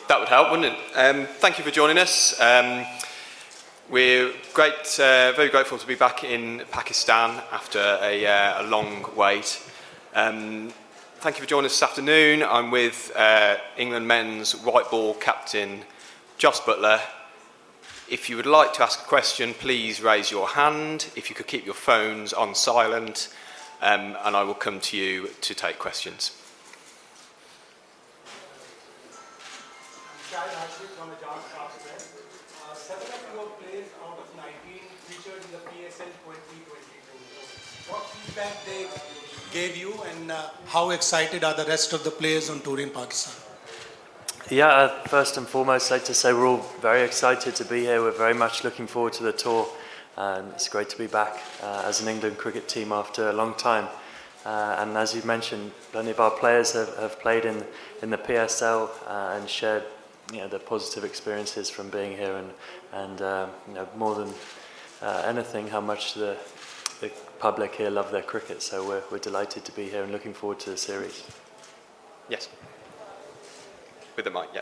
That would help, wouldn't it? Thank you for joining us. We're very grateful to be back in Pakistan after a long wait. Thank you for joining us this afternoon. I'm with England men's white ball captain, Jos Buttler. If you would like to ask a question, please raise your hand. If you could keep your phones on silent, and I will come to you to take questions. From the Jos Buttler. 7 of your players out of 19 featured in the PSL 2022. What feedback they gave you, and how excited are the rest of the players on tour in Pakistan? Yeah, first and foremost, I'd like to say we're all very excited to be here. We're very much looking forward to the tour. It's great to be back as an England cricket team after a long time. And as you mentioned, plenty of our players have played in the PSL and shared the positive experiences from being here, and more than anything, how much the public here love their cricket. So we're delighted to be here and looking forward to the series. Yes. With the mic, yeah.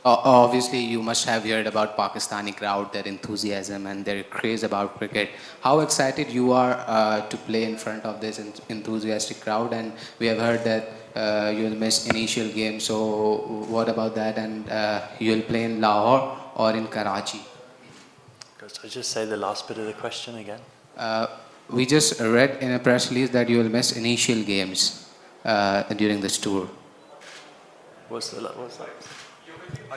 Obviously, you must have heard about Pakistani crowd, their enthusiasm and their craze about cricket. How excited you are to play in front of this enthusiastic crowd? And we have heard that you'll miss initial game. So what about that? And you'll play in Lahore or in Karachi? Could I just say the last bit of the question again? We just read in a press release that you will miss initial games during this tour. What's that?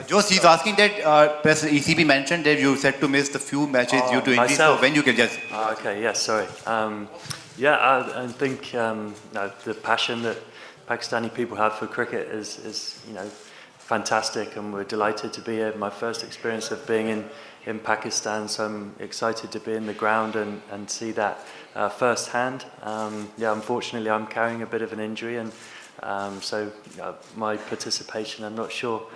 Jos, he's asking that press ECB mentioned that you said to miss the few matches due to injury. So when you can just. Okay, yes, sorry. I think the passion that Pakistani people have for cricket is fantastic, and we're delighted to be here. My first experience of being in Pakistan, so I'm excited to be in the ground and see that firsthand. Unfortunately, I'm carrying a bit of an injury, and so my participation, I'm not sure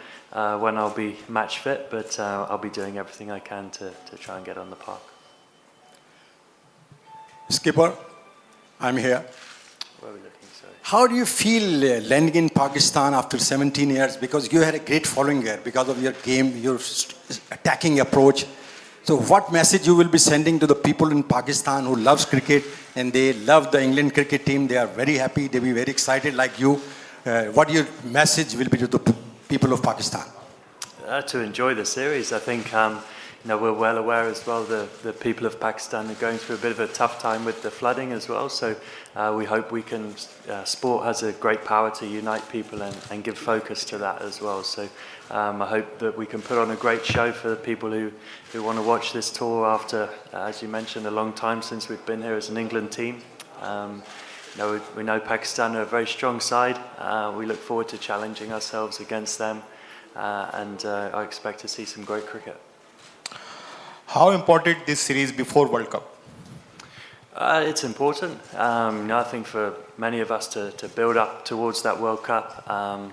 when I'll be match fit, but I'll be doing everything I can to try and get on the park. Skipper, I'm here. Where are we looking, sorry? How do you feel landing in Pakistan after 17 years? Because you had a great following here because of your game, your attacking approach. So what message you will be sending to the people in Pakistan who loves cricket and they love the England cricket team? They are very happy, they'll be very excited like you. What your message will be to the people of Pakistan? To enjoy the series. I think we're well aware as well the people of Pakistan are going through a bit of a tough time with the flooding as well. So we hope we can. Sport has a great power to unite people and give focus to that as well. So I hope that we can put on a great show for the people who want to watch this tour after, as you mentioned, a long time since we've been here as an England team. We know Pakistan are a very strong side. We look forward to challenging ourselves against them, and I expect to see some great cricket. How important this series before World Cup? It's important. I think for many of us to build up towards that World Cup.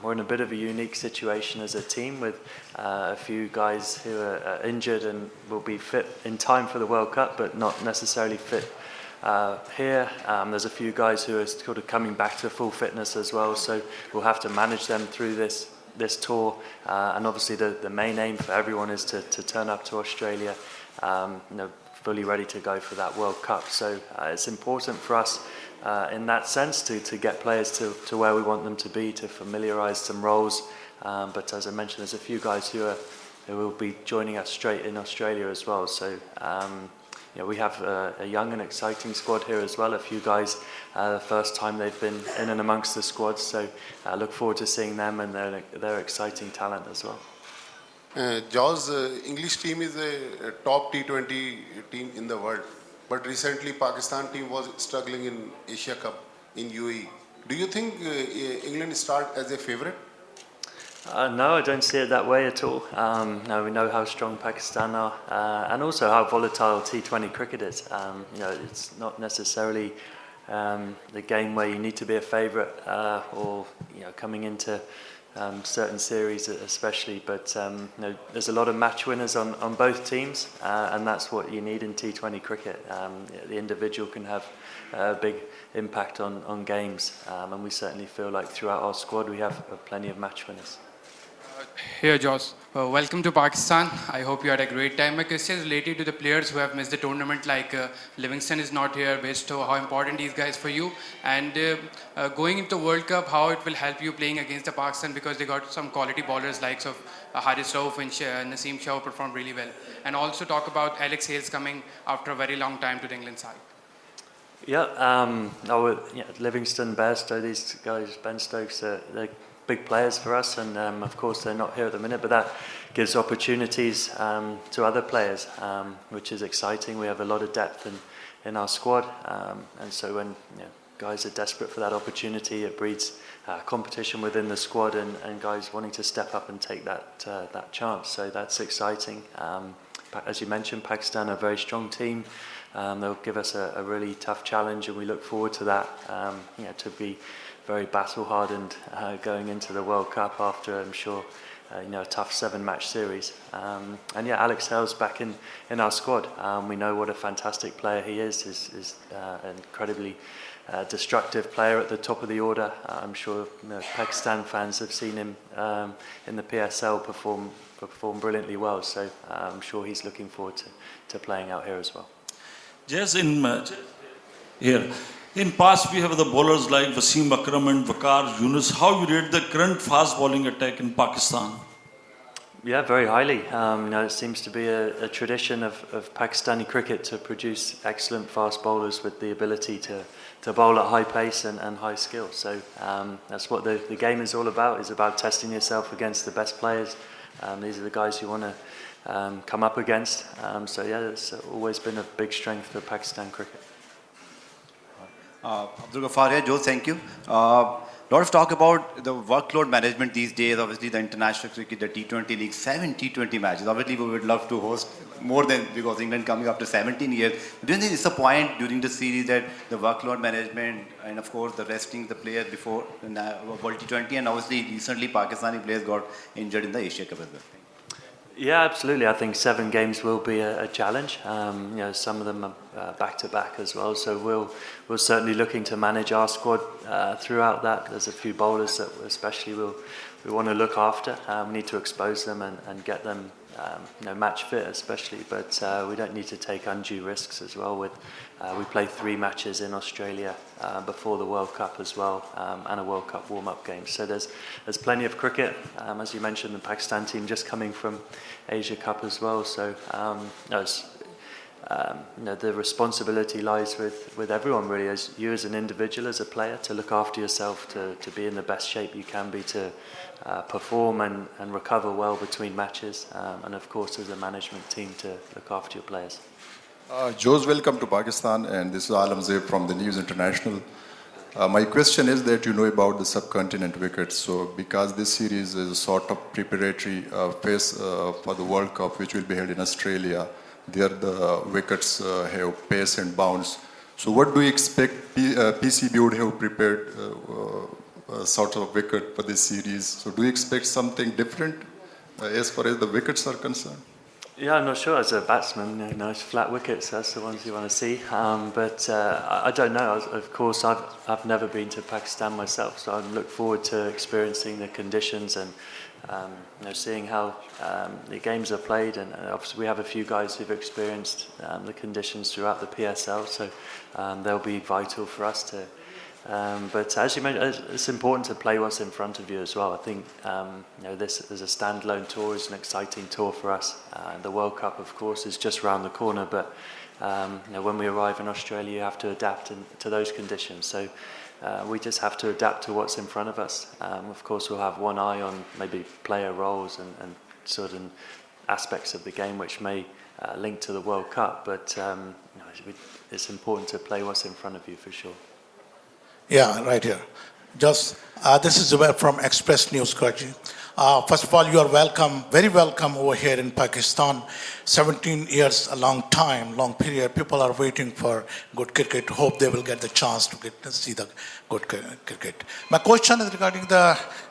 We're in a bit of a unique situation as a team with a few guys who are injured and will be fit in time for the World Cup, but not necessarily fit here. There's a few guys who are sort of coming back to full fitness as well, so we'll have to manage them through this tour. And obviously the main aim for everyone is to turn up to Australia fully ready to go for that World Cup. So it's important for us in that sense to get players to where we want them to be, to familiarise some roles. But as I mentioned, there's a few guys who will be joining us straight in Australia as well. So we have a young and exciting squad here as well. A few guys, the first time they've been in and amongst the squad. So I look forward to seeing them, and they're exciting talent as well. Jos, English team is a top T20 team in the world, but recently Pakistan team was struggling in Asia Cup in UAE. Do you think England start as a favourite? No, I don't see it that way at all. No, we know how strong Pakistan are, and also how volatile T20 cricket is. It's not necessarily the game where you need to be a favourite or coming into certain series especially, but there's a lot of match winners on both teams, and that's what you need in T20 cricket. The individual can have a big impact on games, and we certainly feel like throughout our squad we have plenty of match winners. Here, Jos. Welcome to Pakistan. I hope you had a great time. My question is related to the players who have missed the tournament, like Livingston is not here, Besto. How important these guys for you? And going into World Cup, how it will help you playing against the Pakistan, because they got some quality bowlers likes of Haris Rauf and Naseem Shah who performed really well. And also talk about Alex Hales coming after a very long time to the England side. Livingston, Bairstow, these guys, Ben Stokes, they're big players for us, and of course they're not here at the minute, but that gives opportunities to other players, which is exciting. We have a lot of depth in our squad, and so when guys are desperate for that opportunity, it breeds competition within the squad, and guys wanting to step up and take that chance. So that's exciting. As you mentioned, Pakistan are a very strong team. They'll give us a really tough challenge, and we look forward to that. To be very battle hardened going into the World Cup after, I'm sure, a tough 7-match series. Alex Hales back in our squad. We know what a fantastic player he is an incredibly destructive player at the top of the order. I'm sure Pakistan fans have seen him in the PSL perform brilliantly well, so I'm sure he's looking forward to playing out here as well. Yes, in past we have the bowlers like Wasim Akram and Waqar Yunus. How you rate the current fast bowling attack in Pakistan? Yeah, very highly. It seems to be a tradition of Pakistani cricket to produce excellent fast bowlers with the ability to bowl at high pace and high skill. So that's what the game is all about. It's about testing yourself against the best players. These are the guys you want to come up against. It's always been a big strength for Pakistan cricket. Abdul Ghaffar here, Joe, thank you. Lot of talk about the workload management these days. Obviously, the international cricket, the T20 league, 7 T20 matches. Obviously, we would love to host more than, because England coming after 17 years. Do you think it's a point during the series that the workload management and, of course, the resting the players before World T20, and obviously recently Pakistani players got injured in the Asia Cup as well? Yeah, absolutely. I think 7 games will be a challenge. Some of them are back-to-back as well. So we're certainly looking to manage our squad throughout that. There's a few bowlers that especially we want to look after. We need to expose them and get them match fit especially. But we don't need to take undue risks as well. We play 3 matches in Australia before the World Cup as well, and a World Cup warm-up game. So there's plenty of cricket. As you mentioned, the Pakistan team just coming from Asia Cup as well. So the responsibility lies with everyone really, as you as an individual, as a player, to look after yourself, to be in the best shape you can be, to perform and recover well between matches, and of course as a management team to look after your players. Jos, welcome to Pakistan, and this is Alam Zeeb from the News International. My question is that you know about the subcontinent wickets. So because this series is a sort of preparatory phase for the World Cup, which will be held in Australia, there the wickets have pace and bounce. So what do you expect PCB would have prepared sort of wicket for this series? So do you expect something different as far as the wickets are concerned? Yeah, I'm not sure. As a batsman, nice flat wickets, that's the ones you want to see. But I don't know. Of course, I've never been to Pakistan myself, so I look forward to experiencing the conditions and seeing how the games are played. And obviously, we have a few guys who've experienced the conditions throughout the PSL, so they'll be vital for us to. But as you mentioned, it's important to play what's in front of you as well. I think this as a standalone tour is an exciting tour for us. The World Cup, of course, is just around the corner, but when we arrive in Australia, you have to adapt to those conditions. So we just have to adapt to what's in front of us. Of course, we'll have one eye on maybe player roles and certain aspects of the game which may link to the World Cup, but it's important to play what's in front of you for sure. Yeah, right here. Just this is Zubair from Express News, Karachi. First of all, you are welcome, very welcome over here in Pakistan. 17 years, a long time, long period. People are waiting for good cricket. Hope they will get the chance to see the good cricket. My question is regarding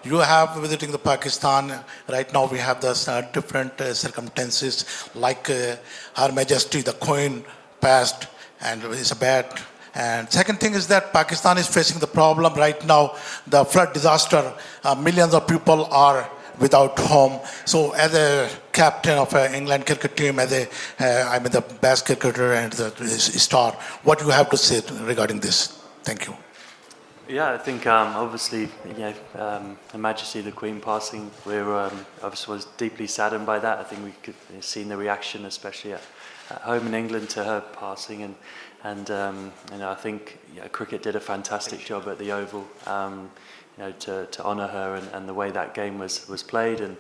you have visiting the Pakistan. Right now we have the different circumstances, like Her Majesty, the Queen passed, and it's a bad. And second thing is that Pakistan is facing the problem right now, the flood disaster. Millions of people are without home. So as a captain of an England cricket team, I'm the best cricketer and the star, what do you have to say regarding this? Thank you. Yeah, I think obviously, Her Majesty the Queen passing, obviously was deeply saddened by that. I think we could have seen the reaction, especially at home in England, to her passing, and I think cricket did a fantastic job at the Oval, to honour her and the way that game was played, and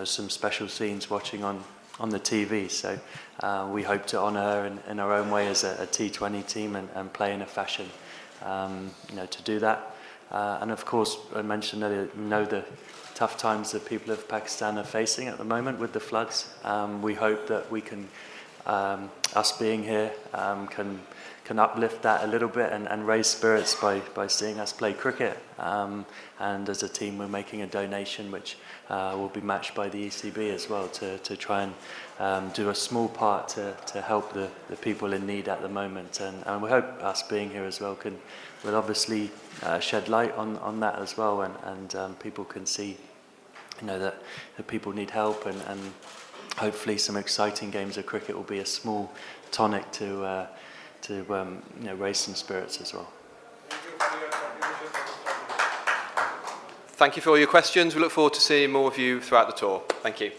some special scenes watching on the TV. So we hope to honour her in our own way as a T20 team and play in a fashion, to do that. And of course, I mentioned earlier, the tough times that people of Pakistan are facing at the moment with the floods. We hope that we can, us being here, can uplift that a little bit and raise spirits by seeing us play cricket. And as a team, we're making a donation which will be matched by the ECB as well to try and do a small part to help the people in need at the moment. And we hope us being here as well will obviously shed light on that as well, and people can see that the people need help, and hopefully some exciting games of cricket will be a small tonic to raise some spirits as well. Thank you for all your questions. We look forward to seeing more of you throughout the tour. Thank you.